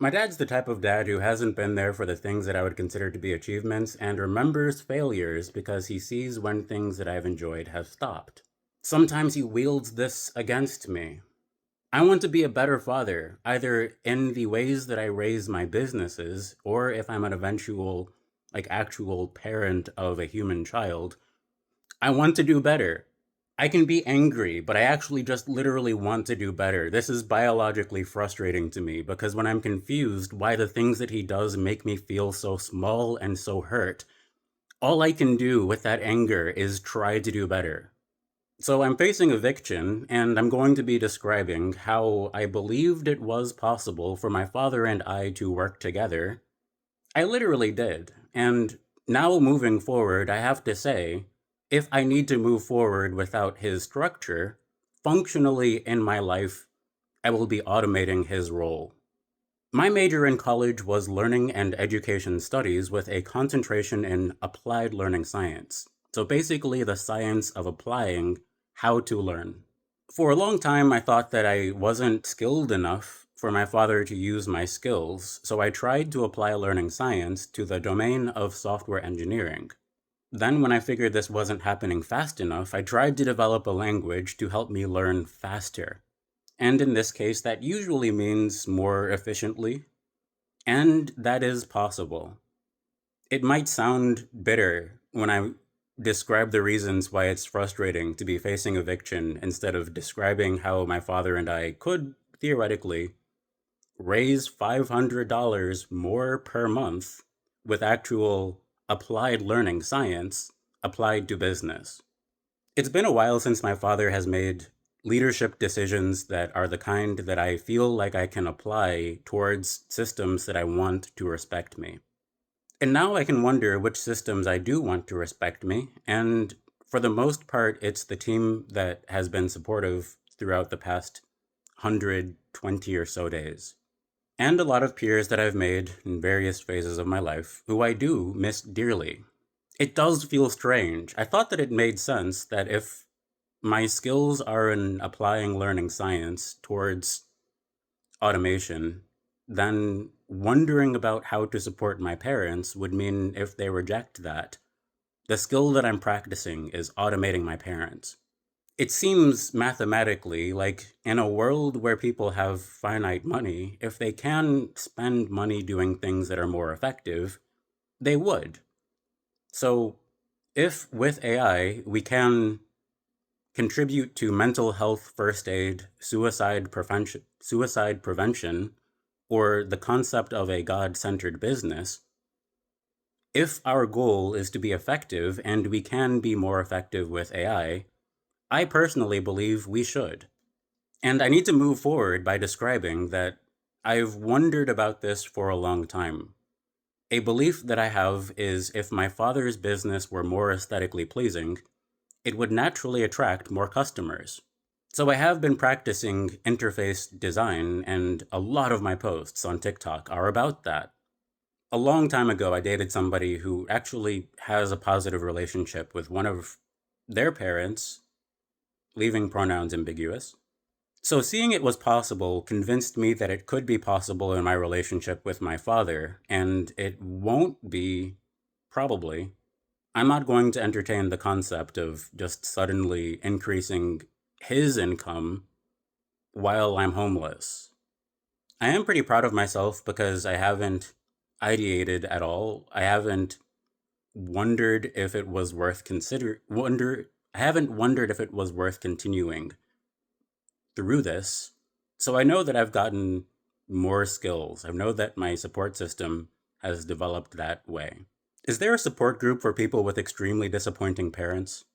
My dad's the type of dad who hasn't been there for the things that I would consider to be achievements and remembers failures because he sees when things that I've enjoyed have stopped. Sometimes he wields this against me. I want to be a better father, either in the ways that I raise my businesses or if I'm an eventual, actual parent of a human child. I want to do better. I can be angry, but I actually just literally want to do better. This is biologically frustrating to me because when I'm confused why the things that he does make me feel so small and so hurt, all I can do with that anger is try to do better. So I'm facing eviction, and I'm going to be describing how I believed it was possible for my father and I to work together. I literally did. And now moving forward, I have to say, if I need to move forward without his structure, functionally in my life, I will be automating his role. My major in college was learning and education studies with a concentration in applied learning science. So basically, the science of applying how to learn. For a long time, I thought that I wasn't skilled enough for my father to use my skills, so I tried to apply learning science to the domain of software engineering. Then, when I figured this wasn't happening fast enough, I tried to develop a language to help me learn faster. And in this case, that usually means more efficiently, and that is possible. It might sound bitter when I describe the reasons why it's frustrating to be facing eviction instead of describing how my father and I could, theoretically, raise $500 more per month with actual applied learning science applied to business. It's been a while since my father has made leadership decisions that are the kind that I feel like I can apply towards systems that I want to respect me. And now I can wonder which systems I do want to respect me, and for the most part, it's the team that has been supportive throughout the past 120 or so days. And a lot of peers that I've made in various phases of my life who I do miss dearly. It does feel strange. I thought that it made sense that if my skills are in applying learning science towards automation, then wondering about how to support my parents would mean if they reject that, the skill that I'm practicing is automating my parents. It seems mathematically like in a world where people have finite money, if they can spend money doing things that are more effective, they would. So, if with AI we can contribute to mental health first aid, suicide prevention, or the concept of a God-centered business, if our goal is to be effective and we can be more effective with I personally believe we should. And I need to move forward by describing that I've wondered about this for a long time. A belief that I have is if my father's business were more aesthetically pleasing, it would naturally attract more customers. So I have been practicing interface design, and a lot of my posts on TikTok are about that. A long time ago, I dated somebody who actually has a positive relationship with one of their parents, leaving pronouns ambiguous. So seeing it was possible convinced me that it could be possible in my relationship with my father, and it won't be, probably. I'm not going to entertain the concept of just suddenly increasing his income while I'm homeless. I am pretty proud of myself because I haven't ideated at all. I haven't wondered if it was worth I haven't wondered if it was worth continuing through this. So I know that I've gotten more skills. I know that my support system has developed that way. Is there a support group for people with extremely disappointing parents?